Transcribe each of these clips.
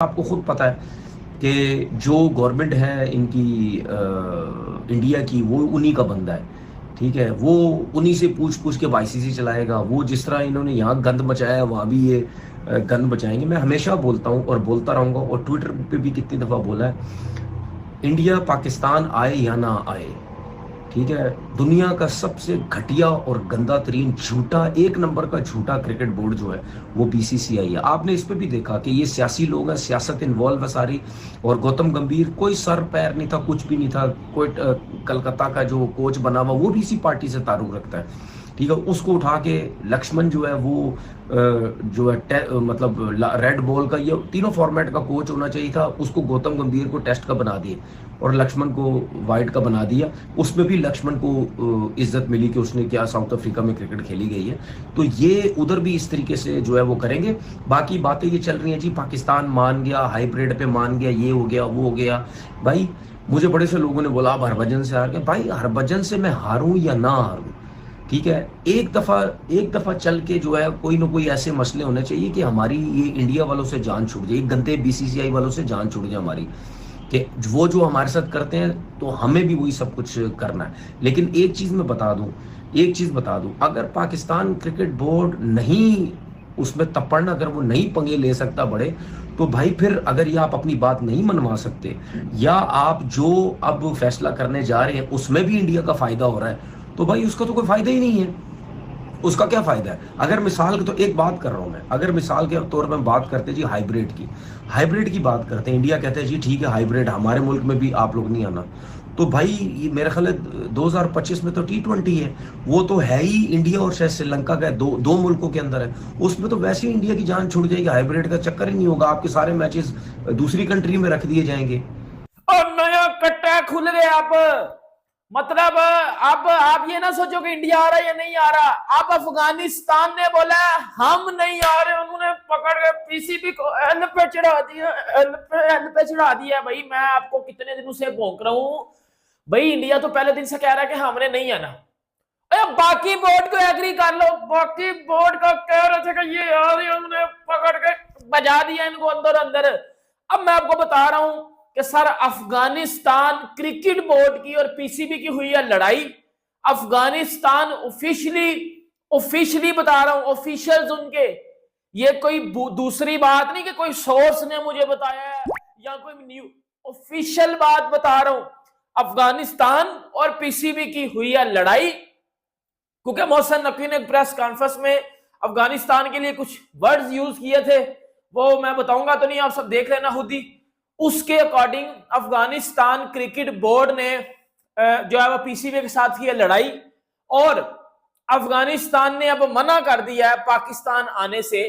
आपको खुद पता है कि जो गवर्नमेंट है इनकी इंडिया की, वो उन्हीं का बंदा है। ठीक है, वो उन्हीं से पूछ पूछ के आईसीसी चलाएगा। वो जिस तरह इन्होंने यहाँ गंद मचाया है, वहाँ भी ये गंद मचाएंगे। मैं हमेशा बोलता हूँ और बोलता रहूंगा, और ट्विटर पे भी कितनी दफा बोला है, इंडिया पाकिस्तान आए या ना आए, ठीक है, दुनिया का सबसे घटिया और गंदा तरीन झूठा, एक नंबर का झूठा क्रिकेट बोर्ड जो है वो बीसीसीआई है। आपने इस पे भी देखा कि ये सियासी लोग हैं, सियासत इन्वॉल्व है सारी। और गौतम गंभीर कोई सर पैर नहीं था, कुछ भी नहीं था। कोई कलकत्ता का जो कोच बना हुआ वो भी इसी पार्टी से ताल्लुक रखता है। ठीक है, उसको उठा के लक्ष्मण जो है वो जो है मतलब रेड बॉल का, ये तीनों फॉर्मेट का कोच होना चाहिए था, उसको गौतम गंभीर को टेस्ट का बना दिए और लक्ष्मण को वाइट का बना दिया। उसमें भी लक्ष्मण को इज्जत मिली कि उसने क्या साउथ अफ्रीका में क्रिकेट खेली गई है। तो ये उधर भी इस तरीके से जो है वो करेंगे। बाकी बातें ये चल रही हैं जी, पाकिस्तान मान गया, हाइब्रिड पे मान गया, ये हो गया वो हो गया। भाई मुझे बड़े से लोगों ने बोला आप हरभजन से हार गए। भाई हरभजन से मैं हारूं या ना हारूं, ठीक है, एक दफा चल के जो है कोई ना कोई ऐसे मसले होने चाहिए कि हमारी ये इंडिया वालों से जान छूट जाए, गंदे बीसीसीआई वालों से जान छूट जाए हमारी, कि वो जो हमारे साथ करते हैं तो हमें भी वही सब कुछ करना है। लेकिन एक चीज बता दूं, अगर पाकिस्तान क्रिकेट बोर्ड नहीं उसमें तपड़ना, अगर वो नहीं पंगे ले सकता बड़े, तो भाई फिर अगर ये आप अपनी बात नहीं मनवा सकते, या आप जो अब फैसला करने जा रहे हैं उसमें भी इंडिया का फायदा हो रहा है, तो भाई उसका तो कोई फायदा ही नहीं है। उसका क्या फायदा है? अगर मिसाल की, तो एक बात कर रहा हूं मैं, अगर मिसाल के तौर पर बात करते जी हाइब्रिड की बात करते हैं, इंडिया कहते हैं जी ठीक है हाइब्रिड हमारे मुल्क में भी आप लोग नहीं आना, तो भाई ये मेरा ख्याल है 2025 में तो T20 है, वो तो है ही इंडिया और शायद श्रीलंका का, दो मुल्कों के अंदर है, उसमें तो वैसे ही इंडिया की जान छूट जाएगी, हाइब्रिड का चक्कर ही नहीं होगा, आपके सारे मैचेस दूसरी कंट्री में रख दिए जाएंगे। और नया कट्टा खुल गया। अब मतलब अब आप ये ना सोचो कि इंडिया आ रहा है या नहीं आ रहा। अब अफगानिस्तान ने बोला हम नहीं आ रहे, उन्होंने पकड़ के पीसीबी को एल पे चढ़ा दिया, एल पे चढ़ा दिया। भाई मैं आपको कितने दिनों से भौंक रहा हूं, भाई इंडिया तो पहले दिन से कह रहा है कि हमने नहीं आना। अरे बाकी बोर्ड को एग्री कर लो, बाकी बोर्ड का कह रहे थे कि ये आ रही, हमने पकड़ के बजा दिया इनको अंदर अंदर। अब मैं आपको बता रहा हूं कि सर अफगानिस्तान क्रिकेट बोर्ड की और पीसीबी की हुई है लड़ाई। अफगानिस्तान ऑफिशियली बता रहा हूं, ऑफिशियल्स उनके, ये कोई दूसरी बात नहीं कि कोई सोर्स ने मुझे बताया है या कोई न्यू, ऑफिशियल बात बता रहा हूं। अफगानिस्तान और पीसीबी की हुई है लड़ाई, क्योंकि मोहसिन नकवी ने प्रेस कॉन्फ्रेंस में अफगानिस्तान के लिए कुछ वर्ड्स यूज किए थे, वो मैं बताऊंगा तो नहीं, आप सब देख लेना खुद ही। उसके अकॉर्डिंग अफगानिस्तान क्रिकेट बोर्ड ने जो है वो पीसीबी के साथ की है लड़ाई, और अफगानिस्तान ने अब मना कर दिया है पाकिस्तान आने से,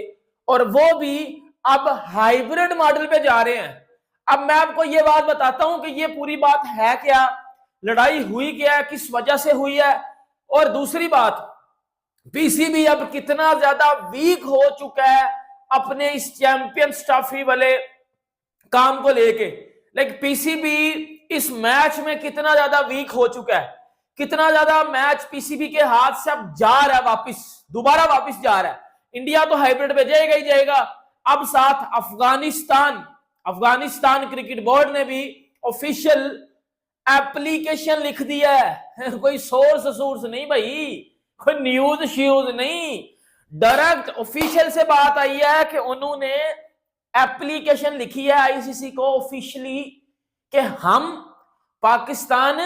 और वो भी अब हाइब्रिड मॉडल पे जा रहे हैं। अब मैं आपको ये बात बताता हूं कि ये पूरी बात है क्या, लड़ाई हुई क्या है, किस वजह से हुई है, और दूसरी बात पीसीबी अब कितना ज्यादा वीक हो चुका है अपने इस चैंपियंस ट्रॉफी वाले काम को लेके। लाइक पीसीबी इस मैच में कितना ज्यादा वीक हो चुका है, कितना ज्यादा मैच पीसीबी के हाथ से अब जा रहा है, दोबारा वापस जा रहा है। इंडिया तो हाइब्रिड पे जाएगा ही जाएगा। अब साथ अफगानिस्तान क्रिकेट बोर्ड ने भी ऑफिशियल एप्लीकेशन लिख दिया है कोई सोर्स नहीं भाई, कोई न्यूज श्यूज नहीं, डायरेक्ट ऑफिशियल से बात आई है कि उन्होंने एप्लीकेशन लिखी है आईसीसी को ऑफिशियली कि हम पाकिस्तान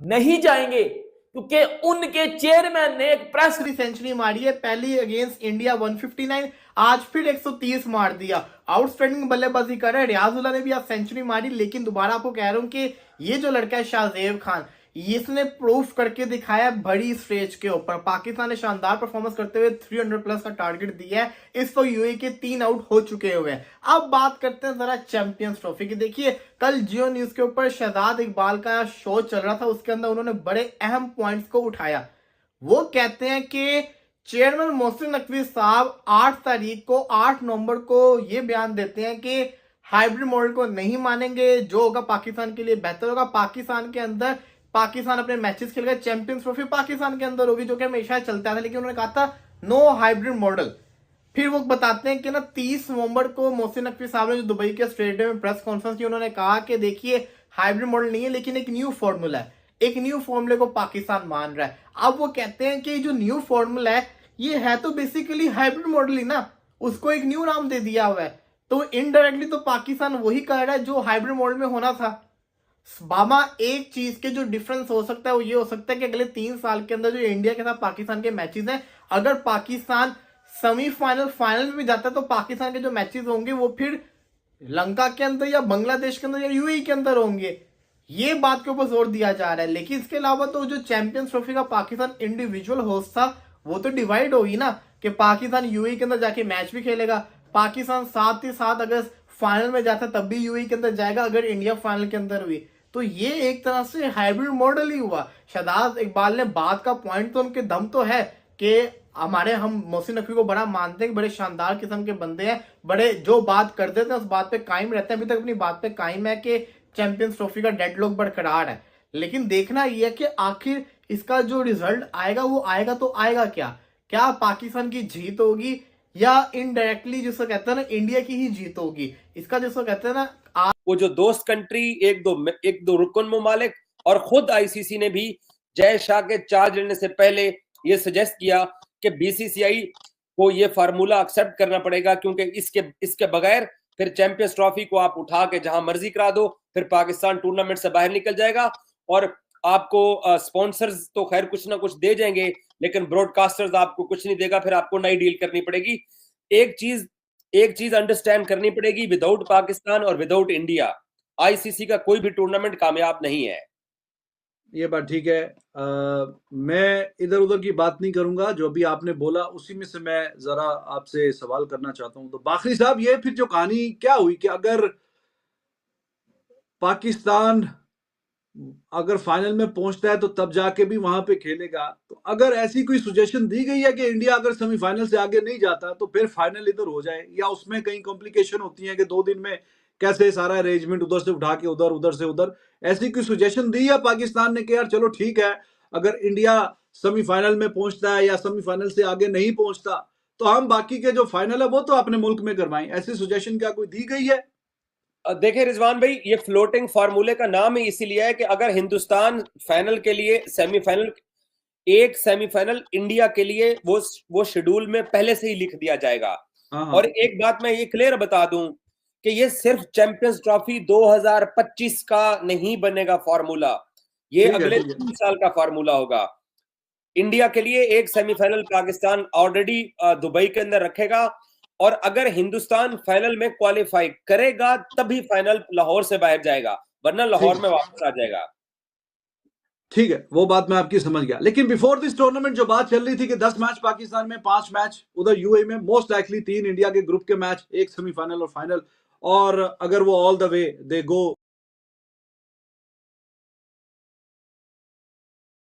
नहीं जाएंगे, क्योंकि उनके चेयरमैन ने एक प्रेस सेंचुरी मारी है, पहली अगेंस्ट इंडिया 159, आज फिर 130 मार दिया। आउटस्टैंडिंग बल्लेबाजी कर रहे हैं। रियाजुल्लाह ने भी आज सेंचुरी मारी, लेकिन दोबारा आपको कह रहा हूं कि ये जो लड़का है शाहजेब खान, इसने प्रूफ करके दिखाया बड़ी स्टेज के ऊपर। पाकिस्तान ने शानदार परफॉर्मेंस करते हुए 300 प्लस का टारगेट दिया है। इस तो यूएई के 3 आउट हो चुके हुए हैं। अब बात करते हैं जरा चैंपियंस ट्रॉफी की। देखिए कल जियो न्यूज के ऊपर शहजाद इकबाल का शो चल रहा था, उसके अंदर उन्होंने बड़े अहम पॉइंट्स को उठाया। वो कहते हैं कि चेयरमैन मोहसिन नकवी साहब 8 नवंबर को ये बयान देते हैं कि हाइब्रिड मॉडल को नहीं मानेंगे, जो होगा पाकिस्तान के लिए बेहतर होगा। पाकिस्तान के अंदर पाकिस्तान अपने मैचेस खेलेगा, चैंपियंस ट्रॉफी पाकिस्तान के अंदर होगी, जो कि हमेशा चलता था, लेकिन उन्होंने कहा था नो हाइब्रिड मॉडल। फिर वो बताते हैं कि ना 30 नवंबर को मोहसिन नकवी साहब ने जो दुबई के स्टेडियम में प्रेस कॉन्फ्रेंस की, उन्होंने कहा कि देखिए हाइब्रिड मॉडल नहीं है लेकिन एक न्यू फॉर्मूला है, एक न्यू फॉर्मूले को पाकिस्तान मान रहा है। अब वो कहते हैं कि जो न्यू फॉर्मूला है ये है तो बेसिकली हाइब्रिड मॉडल ही ना, उसको एक न्यू नाम दे दिया हुआ है, तो इनडायरेक्टली तो पाकिस्तान वही कर रहा है जो हाइब्रिड मॉडल में होना था। बाबा एक चीज के जो डिफरेंस हो सकता है वो ये हो सकता है कि अगले 3 साल के अंदर जो इंडिया के साथ पाकिस्तान के मैचेस हैं, अगर पाकिस्तान सेमीफाइनल फाइनल में भी जाता है तो पाकिस्तान के जो मैचेस होंगे वो फिर लंका के अंदर या बांग्लादेश के अंदर या यूएई के अंदर होंगे। ये बात के ऊपर जोर दिया जा रहा है। लेकिन इसके अलावा तो जो चैंपियंस ट्रॉफी का पाकिस्तान इंडिविजुअल होस्ट था वो तो डिवाइड होगी ना, कि पाकिस्तान यूएई के अंदर जाके मैच भी खेलेगा, पाकिस्तान साथ ही साथ अगर फाइनल में जाता तब भी यूएई के अंदर जाएगा अगर इंडिया फाइनल के अंदर हुई। तो ये एक तरह से हाइब्रिड मॉडल ही हुआ। शाहदाद इकबाल ने बात का पॉइंट तो उनके दम तो है कि हम मोहसिन नकवी को बड़ा मानते हैं, बड़े शानदार किस्म के बंदे हैं, बड़े जो बात करते थे उस बात पे कायम रहते हैं, अभी तक अपनी बात पे कायम है कि चैंपियंस ट्रॉफी का डेडलॉक बरकरार है। लेकिन देखना यह है कि आखिर इसका जो रिजल्ट आएगा वो आएगा तो आएगा क्या पाकिस्तान की जीत होगी या इनडायरेक्टली जिसको कहते हैं ना इंडिया की ही जीत होगी। इसका जिसको कहते हैं ना वो जो दोस्त कंट्री, एक दो रुकन ममालिक और खुद आईसीसी ने भी जय शाह के चार्ज लेने से पहले ये सजेस्ट किया कि बीसीसीआई को ये फार्मूला एक्सेप्ट करना पड़ेगा, क्योंकि इसके बगैर फिर चैंपियंस ट्रॉफी को आप उठा के जहां मर्जी करा दो, फिर पाकिस्तान टूर्नामेंट से बाहर निकल जाएगा और आपको स्पॉन्सर्स तो खैर कुछ ना कुछ दे जाएंगे लेकिन ब्रॉडकास्टर्स आपको कुछ नहीं देगा, फिर आपको नई डील करनी पड़ेगी। एक चीज अंडरस्टैंड करनी पड़ेगी, विदाउट पाकिस्तान और विदाउट इंडिया आईसीसी का कोई भी टूर्नामेंट कामयाब नहीं है। ये बात ठीक है। मैं इधर उधर की बात नहीं करूंगा, जो अभी आपने बोला उसी में से मैं जरा आपसे सवाल करना चाहता हूं। तो बाखरी साहब, ये फिर जो कहानी क्या हुई कि अगर पाकिस्तान अगर फाइनल में पहुंचता है तो तब जाके भी वहां पे खेलेगा, तो अगर ऐसी कोई सुजेशन दी गई है कि इंडिया अगर सेमीफाइनल से आगे नहीं जाता तो फिर फाइनल इधर हो जाए, या उसमें कई कॉम्प्लिकेशन होती है कि 2 दिन में कैसे सारा अरेंजमेंट उधर से उठा के उधर, उधर से उधर, ऐसी कोई सुजेशन दी है पाकिस्तान ने कि यार चलो ठीक है, अगर इंडिया सेमीफाइनल में पहुंचता है या सेमीफाइनल से आगे नहीं पहुंचता तो हम बाकी के जो फाइनल है वो तो अपने मुल्क में करवाएं, ऐसी सुजेशन क्या कोई दी गई है? देखिए रिजवान भाई, ये फ्लोटिंग फार्मूले का नाम ही इसीलिए है कि अगर हिंदुस्तान फाइनल के लिए एक सेमीफाइनल इंडिया के लिए वो शेड्यूल में पहले से ही लिख दिया जाएगा। और एक बात मैं ये क्लियर बता दूं कि ये सिर्फ चैंपियंस ट्रॉफी 2025 का नहीं बनेगा फार्मूला, ये अगले 3 साल का फार्मूला होगा। इंडिया के लिए एक सेमीफाइनल पाकिस्तान ऑलरेडी दुबई के अंदर रखेगा, और अगर हिंदुस्तान फाइनल में क्वालिफाई करेगा तभी फाइनल लाहौर से बाहर जाएगा, वरना लाहौर में वापस आ जाएगा। ठीक है, वो बात मैं आपकी समझ गया। लेकिन बिफोर दिस टूर्नामेंट जो बात चल रही थी कि 10 मैच पाकिस्तान में, 5 मैच उधर यूएई में, मोस्ट लाइकली 3 इंडिया के ग्रुप के मैच, एक सेमीफाइनल और फाइनल, और अगर वो all the way they go